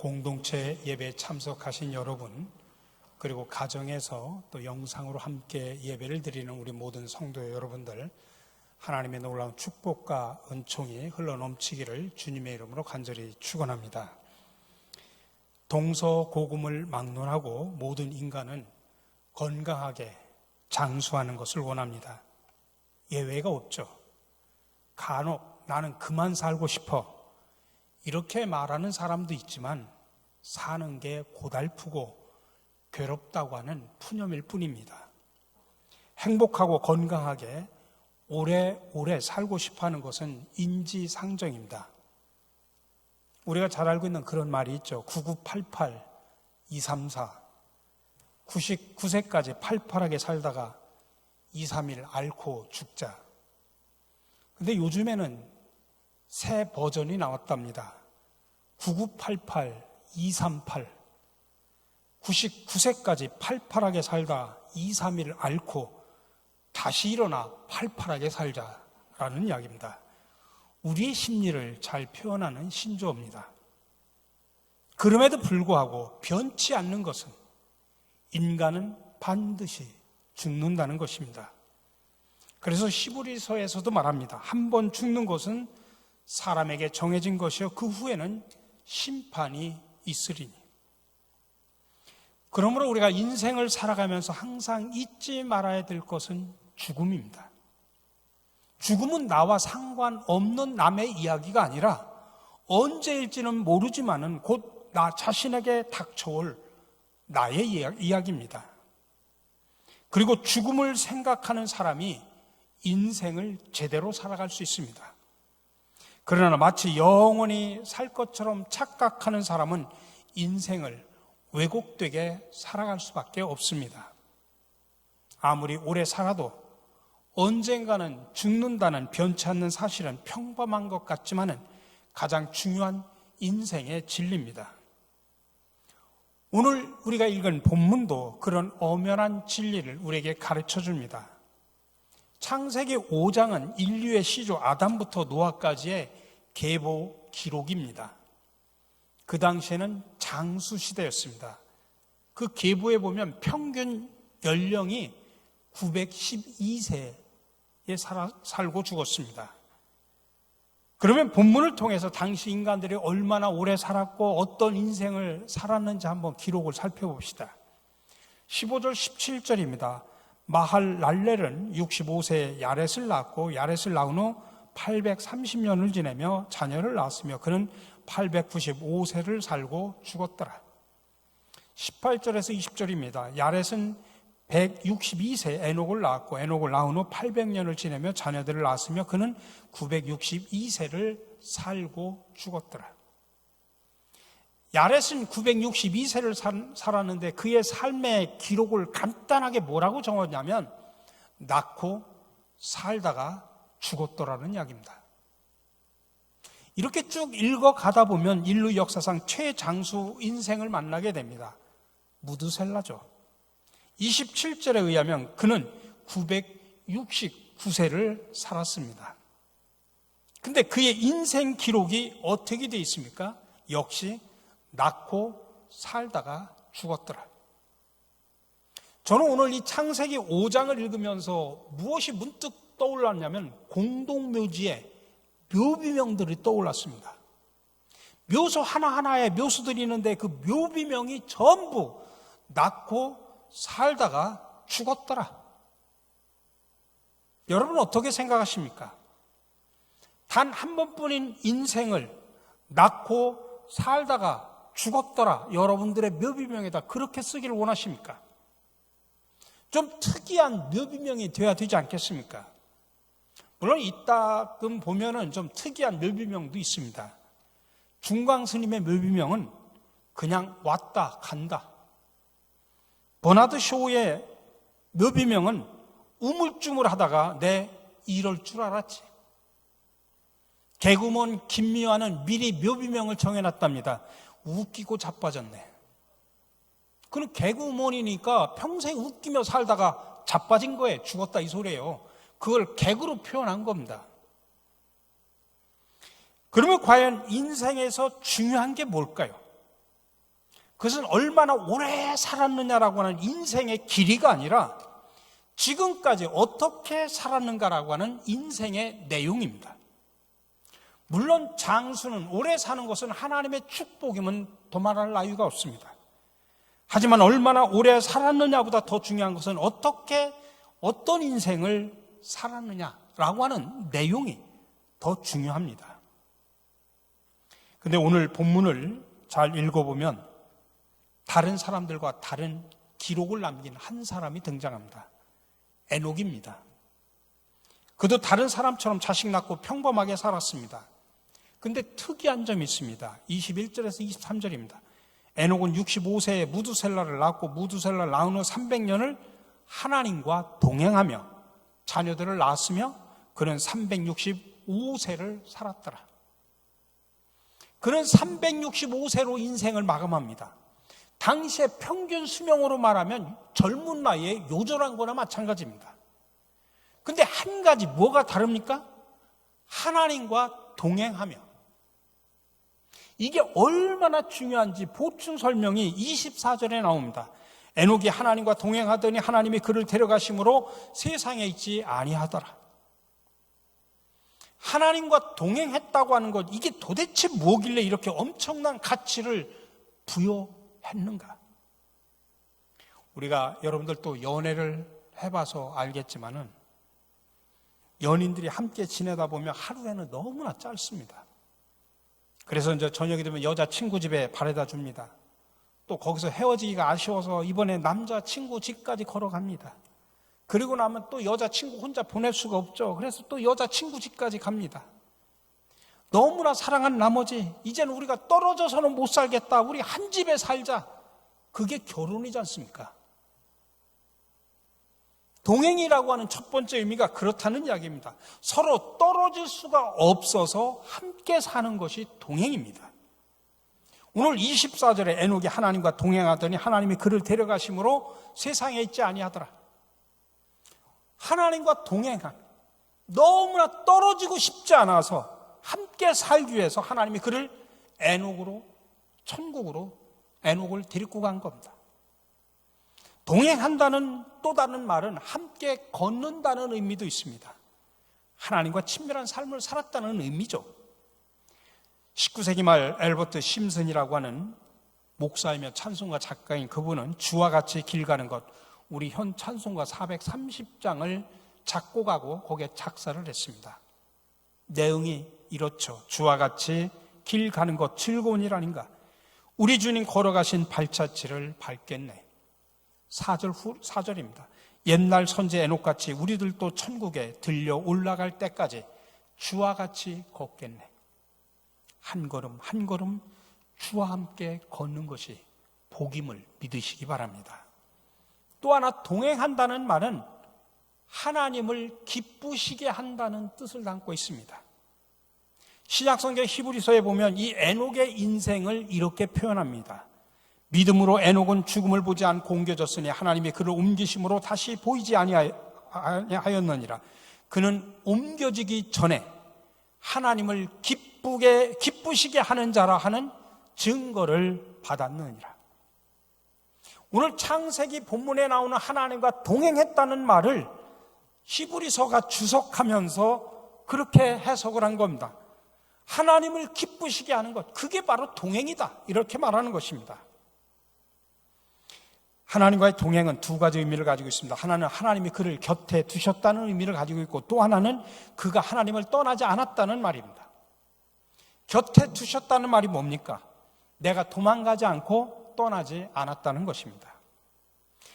공동체 예배에 참석하신 여러분, 그리고 가정에서 또 영상으로 함께 예배를 드리는 우리 모든 성도 여러분들, 하나님의 놀라운 축복과 은총이 흘러넘치기를 주님의 이름으로 간절히 축원합니다. 동서고금을 막론하고 모든 인간은 건강하게 장수하는 것을 원합니다. 예외가 없죠. 간혹 나는 그만 살고 싶어 이렇게 말하는 사람도 있지만 사는 게 고달프고 괴롭다고 하는 푸념일 뿐입니다. 행복하고 건강하게 오래오래 살고 싶어하는 것은 인지상정입니다. 우리가 잘 알고 있는 그런 말이 있죠. 9988, 234, 99세까지 팔팔하게 살다가 2, 3일 앓고 죽자. 근데 요즘에는 새 버전이 나왔답니다. 9988, 238, 99세까지 팔팔하게 살다 2, 3일 앓고 다시 일어나 팔팔하게 살자라는 이야기입니다. 우리의 심리를 잘 표현하는 신조어입니다. 그럼에도 불구하고 변치 않는 것은 인간은 반드시 죽는다는 것입니다. 그래서 히브리서에서도 말합니다. 한 번 죽는 것은 사람에게 정해진 것이요 그 후에는 심판이 있으리니. 그러므로 우리가 인생을 살아가면서 항상 잊지 말아야 될 것은 죽음입니다. 죽음은 나와 상관없는 남의 이야기가 아니라 언제일지는 모르지만은 곧 나 자신에게 닥쳐올 나의 이야기입니다. 그리고 죽음을 생각하는 사람이 인생을 제대로 살아갈 수 있습니다. 그러나 마치 영원히 살 것처럼 착각하는 사람은 인생을 왜곡되게 살아갈 수밖에 없습니다. 아무리 오래 살아도 언젠가는 죽는다는 변치 않는 사실은 평범한 것 같지만은 가장 중요한 인생의 진리입니다. 오늘 우리가 읽은 본문도 그런 엄연한 진리를 우리에게 가르쳐 줍니다. 창세기 5장은 인류의 시조 아담부터 노아까지의 계보 기록입니다. 그 당시에는 장수 시대였습니다. 그 계보에 보면 평균 연령이 912세에 살고 죽었습니다. 그러면 본문을 통해서 당시 인간들이 얼마나 오래 살았고 어떤 인생을 살았는지 한번 기록을 살펴봅시다. 15절 17절입니다. 마할랄렐은 65세에 야렛을 낳았고 야렛을 낳은 후 830년을 지내며 자녀를 낳았으며 그는 895세를 살고 죽었더라. 18절에서 20절입니다. 야렛은 162세 에녹을 낳았고 에녹을 낳은 후 800년을 지내며 자녀들을 낳았으며 그는 962세를 살고 죽었더라. 야렛은 962세를 살았는데 그의 삶의 기록을 간단하게 뭐라고 적었냐면 낳고 살다가 죽었더라는 이야기입니다. 이렇게 쭉 읽어가다 보면 인류 역사상 최장수 인생을 만나게 됩니다. 무드셀라죠. 27절에 의하면 그는 969세를 살았습니다. 근데 그의 인생 기록이 어떻게 되어 있습니까? 역시 낳고 살다가 죽었더라. 저는 오늘 이 창세기 5장을 읽으면서 무엇이 문득 떠올랐냐면 공동묘지에 묘비명들이 떠올랐습니다. 묘소 하나하나에 묘수들이 있는데 그 묘비명이 전부 낳고 살다가 죽었더라. 여러분 어떻게 생각하십니까? 단 한 번뿐인 인생을 낳고 살다가 죽었더라. 여러분들의 묘비명에다 그렇게 쓰기를 원하십니까? 좀 특이한 묘비명이 되어야 되지 않겠습니까? 물론 이따금 보면은 좀 특이한 묘비명도 있습니다. 중광스님의 묘비명은 그냥 왔다 간다. 버나드 쇼의 묘비명은 우물쭈물하다가 내 이럴 줄 알았지. 개그우먼 김미화는 미리 묘비명을 정해놨답니다. 웃기고 자빠졌네. 그는 개그우먼이니까 평생 웃기며 살다가 자빠진 거에 죽었다 이 소리예요. 그걸 개그로 표현한 겁니다. 그러면 과연 인생에서 중요한 게 뭘까요? 그것은 얼마나 오래 살았느냐라고 하는 인생의 길이가 아니라 지금까지 어떻게 살았는가라고 하는 인생의 내용입니다. 물론 장수는 오래 사는 것은 하나님의 축복이면 도말할 나위가 없습니다. 하지만 얼마나 오래 살았느냐보다 더 중요한 것은 어떤 인생을 살았느냐라고 하는 내용이 더 중요합니다. 근데 오늘 본문을 잘 읽어보면 다른 사람들과 다른 기록을 남긴 한 사람이 등장합니다. 에녹입니다. 그도 다른 사람처럼 자식 낳고 평범하게 살았습니다. 근데 특이한 점이 있습니다. 21절에서 23절입니다. 에녹은 65세에 무두셀라를 낳고 무두셀라를 낳은 후 300년을 하나님과 동행하며 자녀들을 낳았으며 그는 365세를 살았더라. 그는 365세로 인생을 마감합니다. 당시의 평균 수명으로 말하면 젊은 나이에 요절한 거나 마찬가지입니다. 근데 한 가지 뭐가 다릅니까? 하나님과 동행하며. 이게 얼마나 중요한지 보충 설명이 24절에 나옵니다. 에녹이 하나님과 동행하더니 하나님이 그를 데려가심으로 세상에 있지 아니하더라. 하나님과 동행했다고 하는 것, 이게 도대체 뭐길래 이렇게 엄청난 가치를 부여했는가? 우리가 여러분들 또 연애를 해봐서 알겠지만은 연인들이 함께 지내다 보면 하루에는 너무나 짧습니다. 그래서 이제 저녁이 되면 여자친구 집에 바래다 줍니다. 또 거기서 헤어지기가 아쉬워서 이번에 남자친구 집까지 걸어갑니다. 그리고 나면 또 여자친구 혼자 보낼 수가 없죠. 그래서 또 여자친구 집까지 갑니다. 너무나 사랑한 나머지 이제는 우리가 떨어져서는 못 살겠다. 우리 한 집에 살자. 그게 결혼이지 않습니까? 동행이라고 하는 첫 번째 의미가 그렇다는 이야기입니다. 서로 떨어질 수가 없어서 함께 사는 것이 동행입니다. 오늘 24절에 에녹이 하나님과 동행하더니 하나님이 그를 데려가심으로 세상에 있지 아니하더라. 하나님과 동행한, 너무나 떨어지고 싶지 않아서 함께 살기 위해서 하나님이 그를 에녹으로, 천국으로 에녹을 데리고 간 겁니다. 동행한다는 또 다른 말은 함께 걷는다는 의미도 있습니다. 하나님과 친밀한 삶을 살았다는 의미죠. 19세기 말 엘버트 심슨이라고 하는 목사이며 찬송가 작가인 그분은 주와 같이 길 가는 것, 우리 현 찬송가 430장을 작곡하고 거기에 작사를 했습니다. 내용이 이렇죠. 주와 같이 길 가는 것 즐거운 일 아닌가? 우리 주님 걸어가신 발자취를 밟겠네. 4절입니다. 옛날 선지 에녹같이 우리들도 천국에 들려 올라갈 때까지 주와 같이 걷겠네. 한 걸음 한 걸음 주와 함께 걷는 것이 복임을 믿으시기 바랍니다. 또 하나 동행한다는 말은 하나님을 기쁘시게 한다는 뜻을 담고 있습니다. 신약성경 히브리서에 보면 이 에녹의 인생을 이렇게 표현합니다. 믿음으로 에녹은 죽음을 보지 않고 옮겨졌으니 하나님이 그를 옮기심으로 다시 보이지 아니하였느니라. 그는 옮겨지기 전에 하나님을 기쁘시게 하는 자라 하는 증거를 받았느니라. 오늘 창세기 본문에 나오는 하나님과 동행했다는 말을 히브리서가 주석하면서 그렇게 해석을 한 겁니다. 하나님을 기쁘시게 하는 것, 그게 바로 동행이다, 이렇게 말하는 것입니다. 하나님과의 동행은 두 가지 의미를 가지고 있습니다. 하나는 하나님이 그를 곁에 두셨다는 의미를 가지고 있고, 또 하나는 그가 하나님을 떠나지 않았다는 말입니다. 곁에 두셨다는 말이 뭡니까? 내가 도망가지 않고 떠나지 않았다는 것입니다.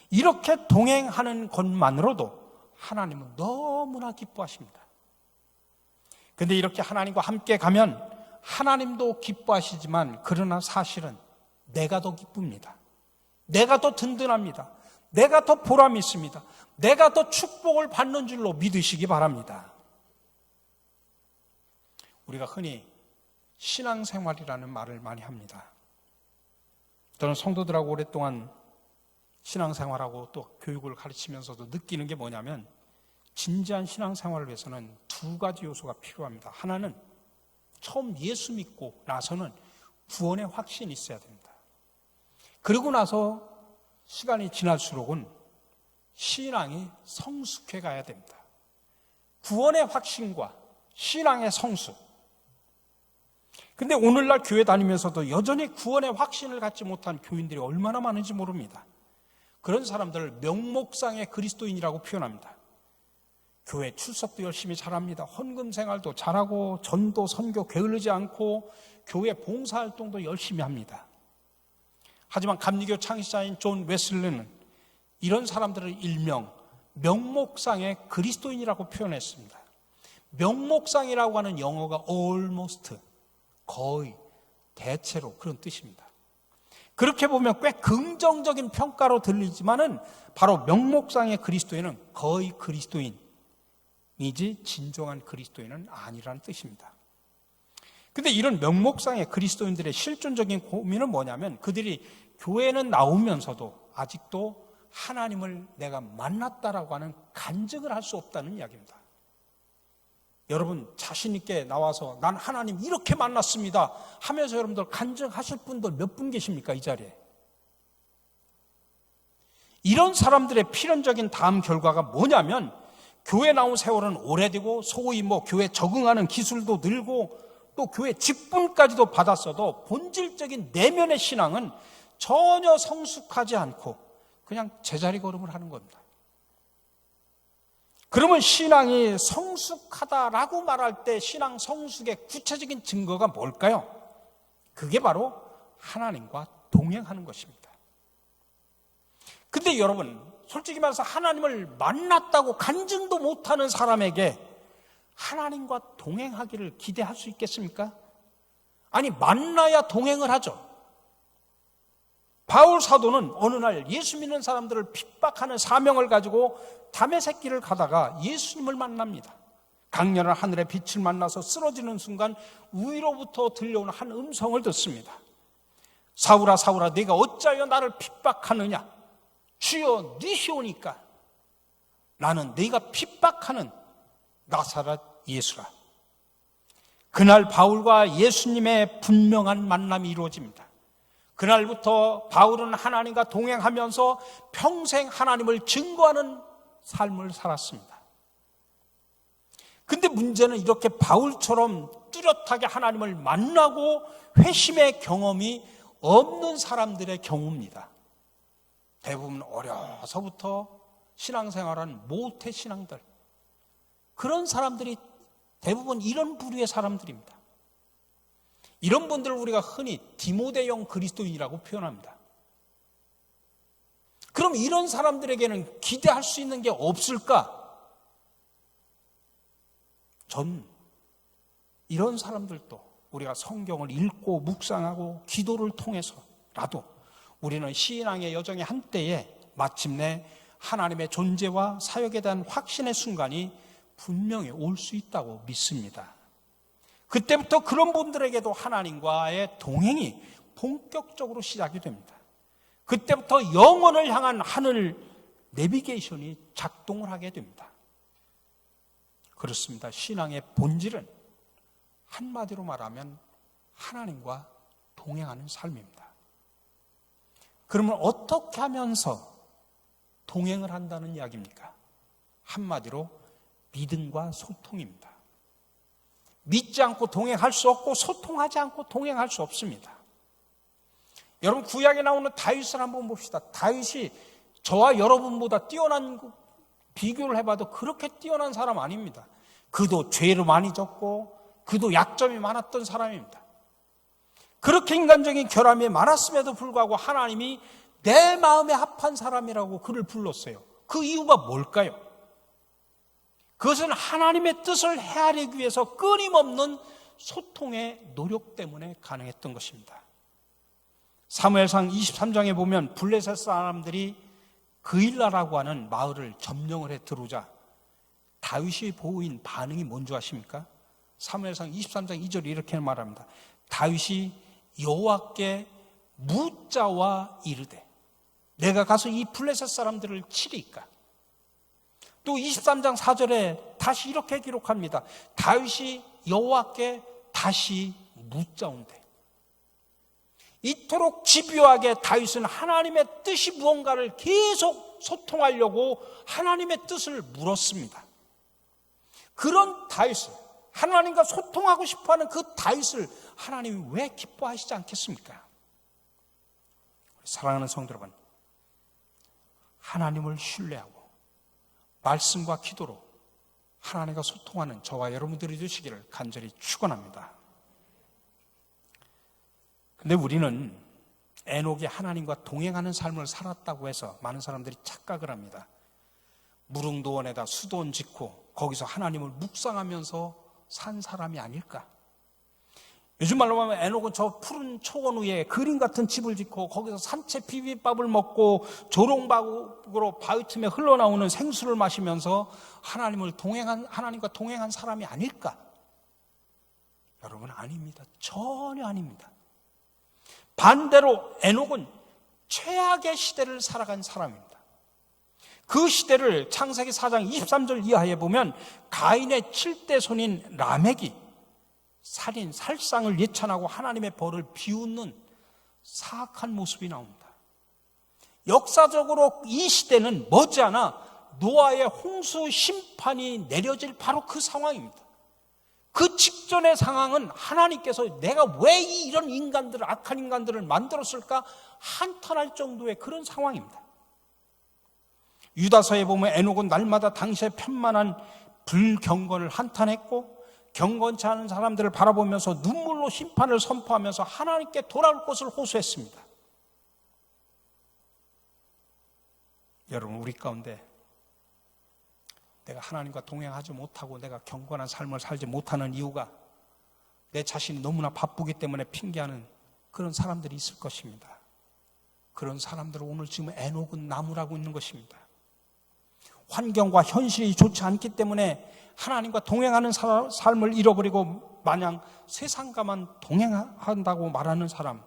이렇게 동행하는 것만으로도 하나님은 너무나 기뻐하십니다. 그런데 이렇게 하나님과 함께 가면 하나님도 기뻐하시지만, 그러나 사실은 내가 더 기쁩니다. 내가 더 든든합니다. 내가 더 보람이 있습니다. 내가 더 축복을 받는 줄로 믿으시기 바랍니다. 우리가 흔히 신앙생활이라는 말을 많이 합니다. 저는 성도들하고 오랫동안 신앙생활하고 또 교육을 가르치면서도 느끼는 게 뭐냐면, 진지한 신앙생활을 위해서는 두 가지 요소가 필요합니다. 하나는 처음 예수 믿고 나서는 구원의 확신이 있어야 됩니다. 그러고 나서 시간이 지날수록은 신앙이 성숙해 가야 됩니다. 구원의 확신과 신앙의 성숙. 근데 오늘날 교회 다니면서도 여전히 구원의 확신을 갖지 못한 교인들이 얼마나 많은지 모릅니다. 그런 사람들을 명목상의 그리스도인이라고 표현합니다. 교회 출석도 열심히 잘합니다. 헌금 생활도 잘하고 전도, 선교 게을르지 않고 교회 봉사활동도 열심히 합니다. 하지만 감리교 창시자인 존 웨슬리는 이런 사람들을 일명 명목상의 그리스도인이라고 표현했습니다. 명목상이라고 하는 영어가 almost, 거의, 대체로 그런 뜻입니다. 그렇게 보면 꽤 긍정적인 평가로 들리지만은 바로 명목상의 그리스도인은 거의 그리스도인이지 진정한 그리스도인은 아니라는 뜻입니다. 근데 이런 명목상의 그리스도인들의 실존적인 고민은 뭐냐면 그들이 교회는 나오면서도 아직도 하나님을 내가 만났다라고 하는 간증을 할 수 없다는 이야기입니다. 여러분 자신 있게 나와서 난 하나님 이렇게 만났습니다 하면서 여러분들 간증하실 분들 몇 분 계십니까? 이 자리에. 이런 사람들의 필연적인 다음 결과가 뭐냐면 교회 나온 세월은 오래되고 소위 교회에 적응하는 기술도 늘고 또 교회 직분까지도 받았어도 본질적인 내면의 신앙은 전혀 성숙하지 않고 그냥 제자리 걸음을 하는 겁니다. 그러면 신앙이 성숙하다라고 말할 때 신앙 성숙의 구체적인 증거가 뭘까요? 그게 바로 하나님과 동행하는 것입니다. 근데 여러분 솔직히 말해서 하나님을 만났다고 간증도 못하는 사람에게 하나님과 동행하기를 기대할 수 있겠습니까? 아니 만나야 동행을 하죠. 바울 사도는 어느 날 예수 믿는 사람들을 핍박하는 사명을 가지고 다메섹길을 가다가 예수님을 만납니다. 강렬한 하늘의 빛을 만나서 쓰러지는 순간 위로부터 들려오는 한 음성을 듣습니다. 사울아 사울아 네가 어찌하여 나를 핍박하느냐? 주여 니시오니까 나는 네가 핍박하는 나사렛 예수라. 그날 바울과 예수님의 분명한 만남이 이루어집니다. 그날부터 바울은 하나님과 동행하면서 평생 하나님을 증거하는 삶을 살았습니다. 근데 문제는 이렇게 바울처럼 뚜렷하게 하나님을 만나고 회심의 경험이 없는 사람들의 경우입니다. 대부분 어려서부터 신앙생활한 모태신앙들, 그런 사람들이 대부분 이런 부류의 사람들입니다. 이런 분들을 우리가 흔히 디모데형 그리스도인이라고 표현합니다. 그럼 이런 사람들에게는 기대할 수 있는 게 없을까? 전 이런 사람들도 우리가 성경을 읽고 묵상하고 기도를 통해서라도 우리는 신앙의 여정의 한때에 마침내 하나님의 존재와 사역에 대한 확신의 순간이 분명히 올 수 있다고 믿습니다. 그때부터 그런 분들에게도 하나님과의 동행이 본격적으로 시작이 됩니다. 그때부터 영혼을 향한 하늘 내비게이션이 작동을 하게 됩니다. 그렇습니다. 신앙의 본질은 한마디로 말하면 하나님과 동행하는 삶입니다. 그러면 어떻게 하면서 동행을 한다는 이야기입니까? 한마디로 믿음과 소통입니다. 믿지 않고 동행할 수 없고 소통하지 않고 동행할 수 없습니다. 여러분 구약에 나오는 다윗을 한번 봅시다. 다윗이 저와 여러분보다 뛰어난 비교를 해봐도 그렇게 뛰어난 사람 아닙니다. 그도 죄를 많이 졌고 그도 약점이 많았던 사람입니다. 그렇게 인간적인 결함이 많았음에도 불구하고 하나님이 내 마음에 합한 사람이라고 그를 불렀어요. 그 이유가 뭘까요? 그것은 하나님의 뜻을 헤아리기 위해서 끊임없는 소통의 노력 때문에 가능했던 것입니다. 사무엘상 23장에 보면 블레셋 사람들이 그일라라고 하는 마을을 점령을 해 들어오자 다윗이 보인 반응이 뭔지 아십니까? 사무엘상 23장 2절에 이렇게 말합니다. 다윗이 여호와께 묻자와 이르되 내가 가서 이 블레셋 사람들을 치리까? 또 23장 4절에 다시 이렇게 기록합니다. 다윗이 여호와께 다시 묻자온대. 이토록 집요하게 다윗은 하나님의 뜻이 무언가를 계속 소통하려고 하나님의 뜻을 물었습니다. 그런 다윗을, 하나님과 소통하고 싶어하는 그 다윗을 하나님이 왜 기뻐하시지 않겠습니까? 사랑하는 성도 여러분, 하나님을 신뢰하고 말씀과 기도로 하나님과 소통하는 저와 여러분들이 되시기를 간절히 축원합니다. 근데 우리는 에녹이 하나님과 동행하는 삶을 살았다고 해서 많은 사람들이 착각을 합니다. 무릉도원에다 수도원 짓고 거기서 하나님을 묵상하면서 산 사람이 아닐까? 요즘 말로 하면 에녹은 저 푸른 초원 위에 그림 같은 집을 짓고 거기서 산채 비빔밥을 먹고 조롱박으로 바위 틈에 흘러나오는 생수를 마시면서 하나님과 동행한 사람이 아닐까? 여러분, 아닙니다. 전혀 아닙니다. 반대로 에녹은 최악의 시대를 살아간 사람입니다. 그 시대를 창세기 4장 23절 이하에 보면 가인의 7대 손인 라멕이 살인, 살상을 예찬하고 하나님의 벌을 비웃는 사악한 모습이 나옵니다. 역사적으로 이 시대는 머지않아 노아의 홍수 심판이 내려질 바로 그 상황입니다. 그 직전의 상황은 하나님께서 내가 왜 이런 인간들을, 악한 인간들을 만들었을까 한탄할 정도의 그런 상황입니다. 유다서에 보면 에녹은 날마다 당시의 편만한 불경건을 한탄했고 경건치 않은 사람들을 바라보면서 눈물로 심판을 선포하면서 하나님께 돌아올 것을 호소했습니다. 여러분, 우리 가운데 내가 하나님과 동행하지 못하고 내가 경건한 삶을 살지 못하는 이유가 내 자신이 너무나 바쁘기 때문에 핑계하는 그런 사람들이 있을 것입니다. 그런 사람들을 오늘 지금 에녹은 나무라고 있는 것입니다. 환경과 현실이 좋지 않기 때문에 하나님과 동행하는 삶을 잃어버리고 마냥 세상과만 동행한다고 말하는 사람,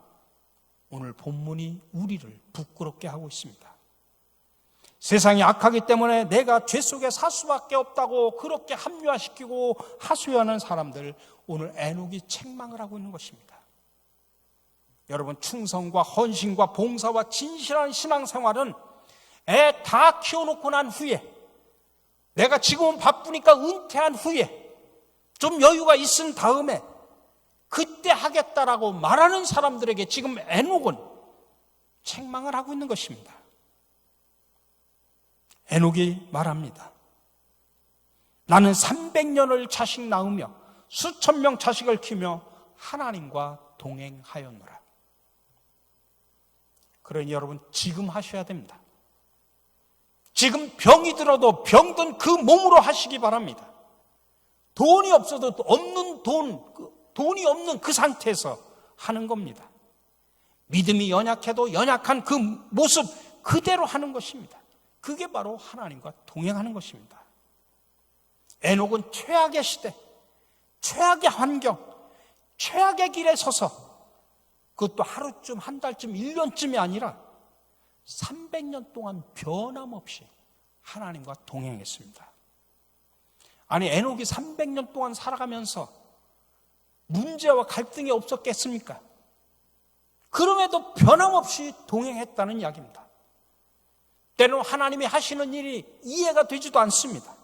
오늘 본문이 우리를 부끄럽게 하고 있습니다. 세상이 악하기 때문에 내가 죄 속에 살 수밖에 없다고 그렇게 합리화시키고 하소연하는 사람들, 오늘 에녹이 책망을 하고 있는 것입니다. 여러분, 충성과 헌신과 봉사와 진실한 신앙생활은 애 다 키워놓고 난 후에, 내가 지금은 바쁘니까 은퇴한 후에 좀 여유가 있은 다음에 그때 하겠다라고 말하는 사람들에게 지금 에녹은 책망을 하고 있는 것입니다. 에녹이 말합니다. 나는 300년을 자식 낳으며 수천 명 자식을 키우며 하나님과 동행하였노라. 그러니 여러분, 지금 하셔야 됩니다. 지금 병이 들어도 병든 그 몸으로 하시기 바랍니다. 돈이 없어도 없는 돈이 없는 그 상태에서 하는 겁니다. 믿음이 연약해도 연약한 그 모습 그대로 하는 것입니다. 그게 바로 하나님과 동행하는 것입니다. 에녹은 최악의 시대, 최악의 환경, 최악의 길에 서서 그것도 하루쯤, 한 달쯤, 1년쯤이 아니라 300년 동안 변함없이 하나님과 동행했습니다. 아니, 에녹이 300년 동안 살아가면서 문제와 갈등이 없었겠습니까? 그럼에도 변함없이 동행했다는 이야기입니다. 때로는 하나님이 하시는 일이 이해가 되지도 않습니다.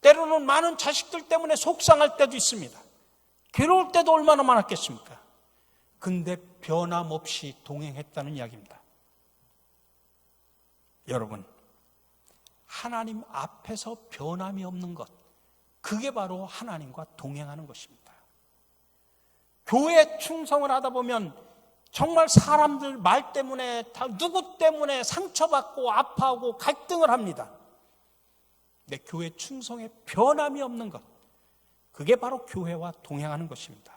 때로는 많은 자식들 때문에 속상할 때도 있습니다. 괴로울 때도 얼마나 많았겠습니까? 근데 변함없이 동행했다는 이야기입니다. 여러분, 하나님 앞에서 변함이 없는 것, 그게 바로 하나님과 동행하는 것입니다. 교회에 충성을 하다 보면 정말 사람들 말 때문에, 누구 때문에 상처받고 아파하고 갈등을 합니다. 근데 교회 충성에 변함이 없는 것, 그게 바로 교회와 동행하는 것입니다.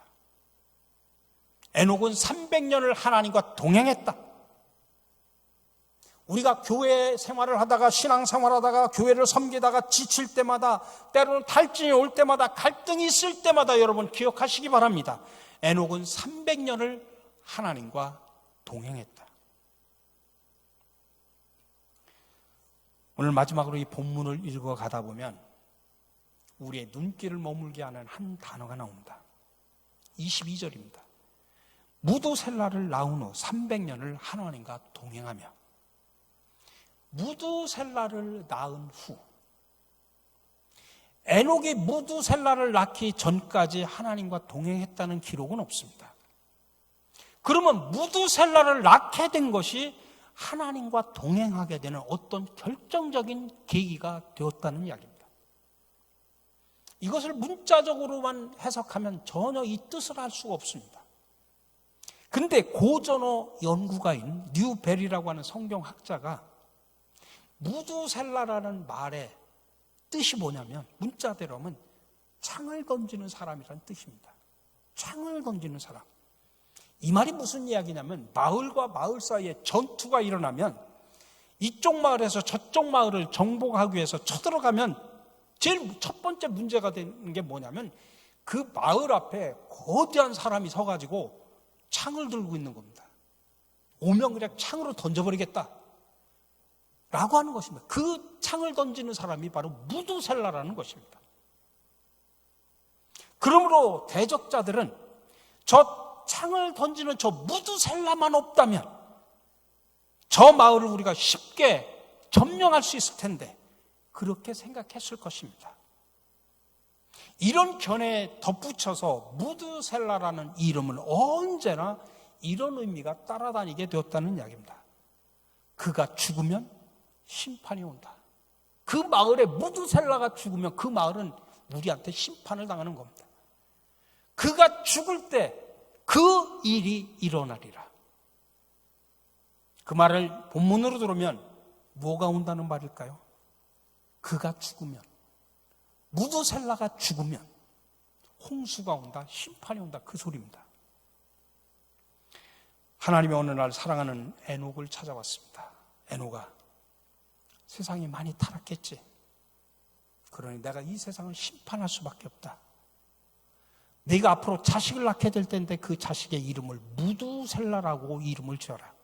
에녹은 300년을 하나님과 동행했다. 우리가 교회 생활을 하다가, 신앙생활하다가, 교회를 섬기다가 지칠 때마다, 때로는 탈진이 올 때마다, 갈등이 있을 때마다 여러분 기억하시기 바랍니다. 에녹은 300년을 하나님과 동행했다. 오늘 마지막으로 이 본문을 읽어가다 보면 우리의 눈길을 머물게 하는 한 단어가 나옵니다. 22절입니다. 무두셀라를 낳은 후 300년을 하나님과 동행하며, 무두셀라를 낳은 후, 에녹이 무두셀라를 낳기 전까지 하나님과 동행했다는 기록은 없습니다. 그러면 무두셀라를 낳게 된 것이 하나님과 동행하게 되는 어떤 결정적인 계기가 되었다는 이야기입니다. 이것을 문자적으로만 해석하면 전혀 이 뜻을 알 수가 없습니다. 근데 고전어 연구가인 뉴벨이라고 하는 성경학자가 무두셀라라는 말의 뜻이 뭐냐면, 문자대로 하면 창을 던지는 사람이라는 뜻입니다. 창을 던지는 사람. 이 말이 무슨 이야기냐면, 마을과 마을 사이에 전투가 일어나면 이쪽 마을에서 저쪽 마을을 정복하기 위해서 쳐들어가면 제일 첫 번째 문제가 되는 게 뭐냐면, 그 마을 앞에 거대한 사람이 서가지고 창을 들고 있는 겁니다. 오면 그냥 창으로 던져버리겠다 라고 하는 것입니다. 그 창을 던지는 사람이 바로 무두셀라라는 것입니다. 그러므로 대적자들은 저 창을 던지는 저 무두셀라만 없다면 저 마을을 우리가 쉽게 점령할 수 있을 텐데, 그렇게 생각했을 것입니다. 이런 견해에 덧붙여서 무두셀라라는 이름을 언제나 이런 의미가 따라다니게 되었다는 이야기입니다. 그가 죽으면 심판이 온다. 그 마을에 무두셀라가 죽으면 그 마을은 우리한테 심판을 당하는 겁니다. 그가 죽을 때 그 일이 일어나리라. 그 말을 본문으로 들으면 뭐가 온다는 말일까요? 그가 죽으면, 무두셀라가 죽으면 홍수가 온다, 심판이 온다, 그 소리입니다. 하나님이 어느 날 사랑하는 에녹을 찾아왔습니다. 에녹아, 세상이 많이 타락했지. 그러니 내가 이 세상을 심판할 수밖에 없다. 네가 앞으로 자식을 낳게 될 텐데 그 자식의 이름을 무두셀라라고 이름을 지어라.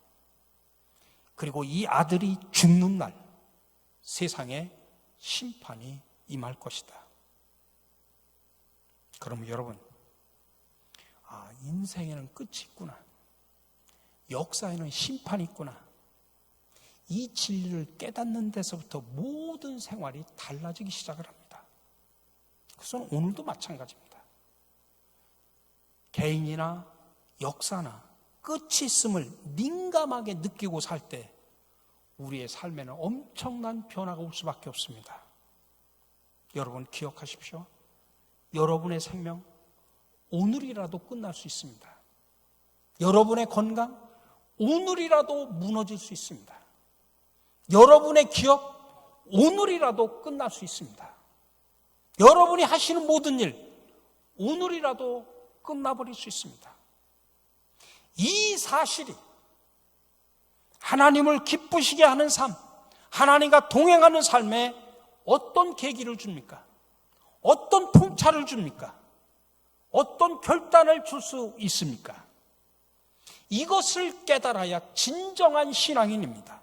그리고 이 아들이 죽는 날 세상에 심판이 임할 것이다. 그러면 여러분, 인생에는 끝이 있구나. 역사에는 심판이 있구나. 이 진리를 깨닫는 데서부터 모든 생활이 달라지기 시작을 합니다. 그것은 오늘도 마찬가지입니다. 개인이나 역사나 끝이 있음을 민감하게 느끼고 살 때 우리의 삶에는 엄청난 변화가 올 수밖에 없습니다. 여러분 기억하십시오. 여러분의 생명 오늘이라도 끝날 수 있습니다. 여러분의 건강 오늘이라도 무너질 수 있습니다. 여러분의 기업 오늘이라도 끝날 수 있습니다. 여러분이 하시는 모든 일 오늘이라도 끝나버릴 수 있습니다. 이 사실이 하나님을 기쁘시게 하는 삶, 하나님과 동행하는 삶에 어떤 계기를 줍니까? 어떤 통찰을 줍니까? 어떤 결단을 줄 수 있습니까? 이것을 깨달아야 진정한 신앙인입니다.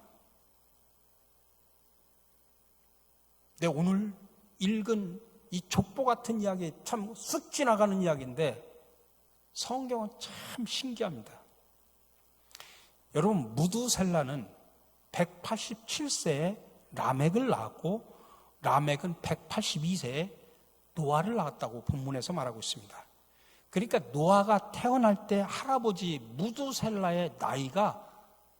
네, 오늘 읽은 이 족보 같은 이야기 참 쑥 지나가는 이야기인데 성경은 참 신기합니다. 여러분, 무두셀라는 187세에 라멕을 낳았고 라멕은 182세에 노아를 낳았다고 본문에서 말하고 있습니다. 그러니까 노아가 태어날 때 할아버지 무두셀라의 나이가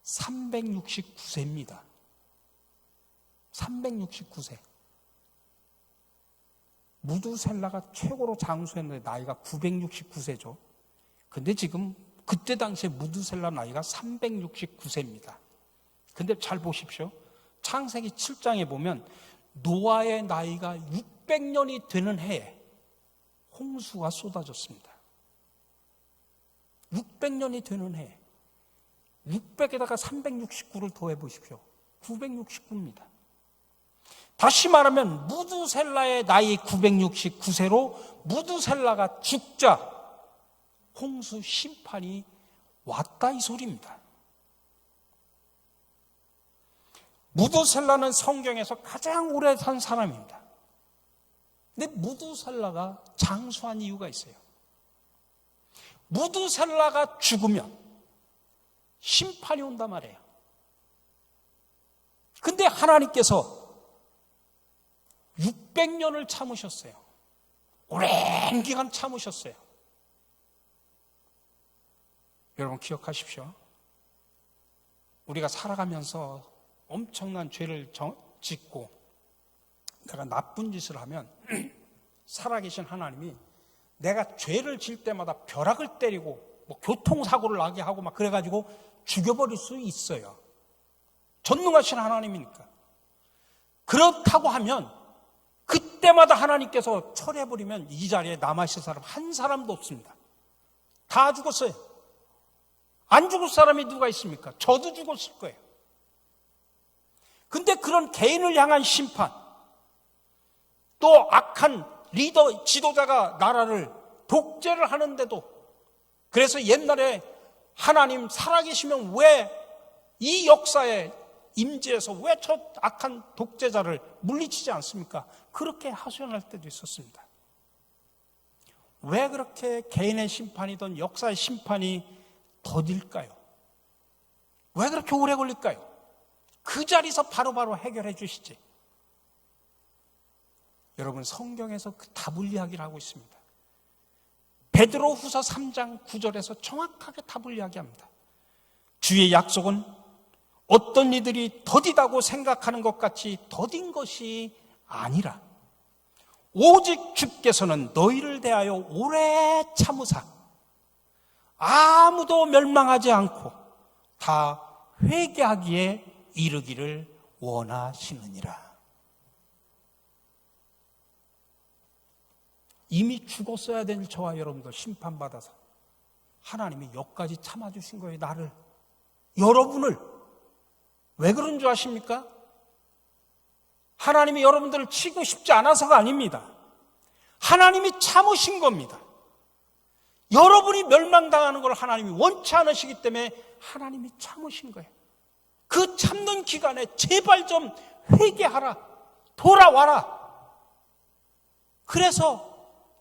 369세입니다. 369세. 무두셀라가 최고로 장수했는데 나이가 969세죠. 근데 지금 그때 당시에 무두셀라 나이가 369세입니다. 근데 잘 보십시오. 창세기 7장에 보면 노아의 나이가 600년이 되는 해에 홍수가 쏟아졌습니다. 600년이 되는 해에 600에다가 369를 더해 보십시오. 969입니다. 다시 말하면 무두셀라의 나이 969세로 무두셀라가 죽자 홍수 심판이 왔다 이 소리입니다. 무두셀라는 성경에서 가장 오래 산 사람입니다. 근데 무두셀라가 장수한 이유가 있어요. 무드셀라가 죽으면 심판이 온단 말이에요. 근데 하나님께서 600년을 참으셨어요. 오랜 기간 참으셨어요. 여러분 기억하십시오. 우리가 살아가면서 엄청난 죄를 짓고 내가 나쁜 짓을 하면 살아계신 하나님이 내가 죄를 질 때마다 벼락을 때리고 뭐 교통사고를 나게 하고 막 그래가지고 죽여버릴 수 있어요. 전능하신 하나님이니까. 그렇다고 하면 그때마다 하나님께서 처리해버리면 이 자리에 남아있을 사람 한 사람도 없습니다. 다 죽었어요. 안 죽을 사람이 누가 있습니까? 저도 죽었을 거예요. 근데 그런 개인을 향한 심판, 또 악한 리더, 지도자가 나라를 독재를 하는데도, 그래서 옛날에 하나님 살아계시면 왜 이 역사에 임재해서 왜 저 악한 독재자를 물리치지 않습니까? 그렇게 하소연할 때도 있었습니다. 왜 그렇게 개인의 심판이든 역사의 심판이 더딜까요? 왜 그렇게 오래 걸릴까요? 그 자리에서 바로바로 해결해 주시지. 여러분 성경에서 그 답을 이야기를 하고 있습니다. 베드로후서 3장 9절에서 정확하게 답을 이야기합니다. 주의 약속은 어떤 이들이 더디다고 생각하는 것 같이 더딘 것이 아니라 오직 주께서는 너희를 대하여 오래 참으사 아무도 멸망하지 않고 다 회개하기에 이르기를 원하시느니라. 이미 죽었어야 될 저와 여러분들 심판받아서 하나님이 여기까지 참아주신 거예요. 나를, 여러분을. 왜 그런 줄 아십니까? 하나님이 여러분들을 치고 싶지 않아서가 아닙니다. 하나님이 참으신 겁니다. 여러분이 멸망당하는 걸 하나님이 원치 않으시기 때문에 하나님이 참으신 거예요. 그 참는 기간에 제발 좀 회개하라, 돌아와라. 그래서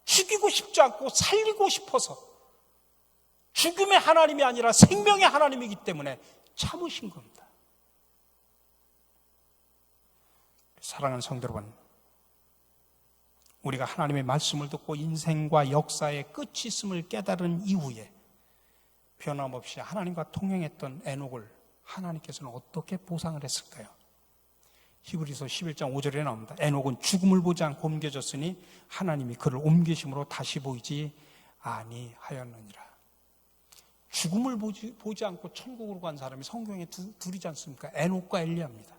죽이고 싶지 않고 살리고 싶어서, 죽음의 하나님이 아니라 생명의 하나님이기 때문에 참으신 겁니다. 사랑하는 성도 여러분, 우리가 하나님의 말씀을 듣고 인생과 역사의 끝이 있음을 깨달은 이후에 변함없이 하나님과 통행했던 에녹을 하나님께서는 어떻게 보상을 했을까요? 히브리서 11장 5절에 나옵니다. 에녹은 죽음을 보지 않고 옮겨졌으니 하나님이 그를 옮기심으로 다시 보이지 아니하였느니라. 죽음을 보지 않고 천국으로 간 사람이 성경에 둘이지 않습니까? 에녹과 엘리야입니다.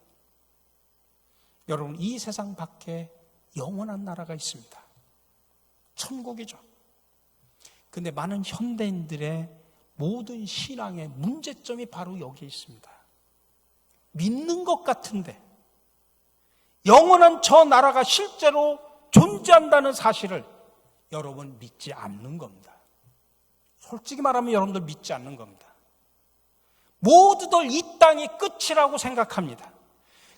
여러분, 이 세상 밖에 영원한 나라가 있습니다. 천국이죠. 근데 많은 현대인들의 모든 신앙의 문제점이 바로 여기에 있습니다. 믿는 것 같은데 영원한 저 나라가 실제로 존재한다는 사실을 여러분 믿지 않는 겁니다. 솔직히 말하면 여러분들 믿지 않는 겁니다. 모두들 이 땅이 끝이라고 생각합니다.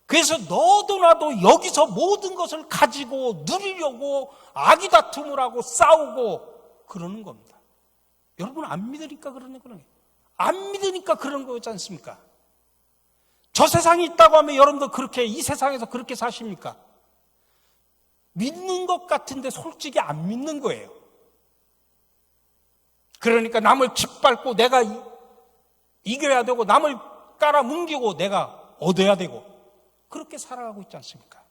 그래서 너도 나도 여기서 모든 것을 가지고 누리려고 아기다툼을 하고 싸우고 그러는 겁니다. 여러분 안 믿으니까 그러는 거예요. 안 믿으니까 그런 거지 않습니까? 저 세상이 있다고 하면 여러분들 그렇게 이 세상에서 그렇게 사십니까? 믿는 것 같은데 솔직히 안 믿는 거예요. 그러니까 남을 짓밟고 내가 이겨야 되고 남을 깔아뭉개고 내가 얻어야 되고 그렇게 살아가고 있지 않습니까?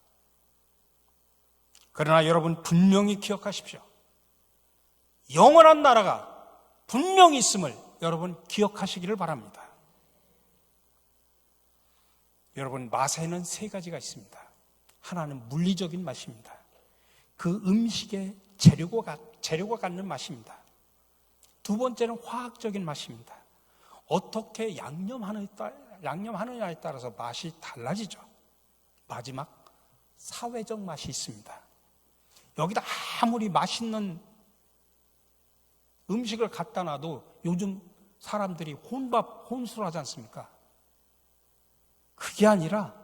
그러나 여러분 분명히 기억하십시오. 영원한 나라가 분명히 있음을 여러분 기억하시기를 바랍니다. 여러분 맛에는 세 가지가 있습니다. 하나는 물리적인 맛입니다. 그 음식의 재료가 갖는 맛입니다. 두 번째는 화학적인 맛입니다. 어떻게 양념하느냐에 따라서 맛이 달라지죠. 마지막 사회적 맛이 있습니다. 여기다 아무리 맛있는 음식을 갖다 놔도 요즘 사람들이 혼술을 하지 않습니까? 그게 아니라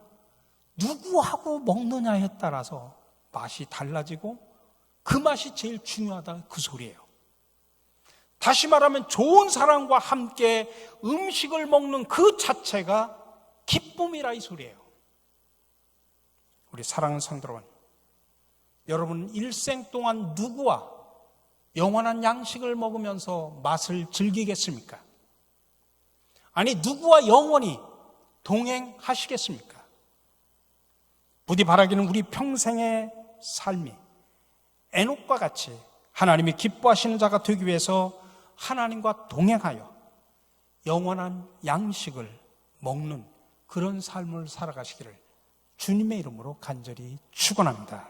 누구하고 먹느냐에 따라서 맛이 달라지고 그 맛이 제일 중요하다 그 소리예요. 다시 말하면 좋은 사람과 함께 음식을 먹는 그 자체가 기쁨이라 이 소리예요. 우리 사랑하는 성도 여러분, 여러분 일생 동안 누구와 영원한 양식을 먹으면서 맛을 즐기겠습니까? 아니, 누구와 영원히 동행하시겠습니까? 부디 바라기는 우리 평생의 삶이 에녹과 같이 하나님이 기뻐하시는 자가 되기 위해서 하나님과 동행하여 영원한 양식을 먹는 그런 삶을 살아가시기를 주님의 이름으로 간절히 축원합니다.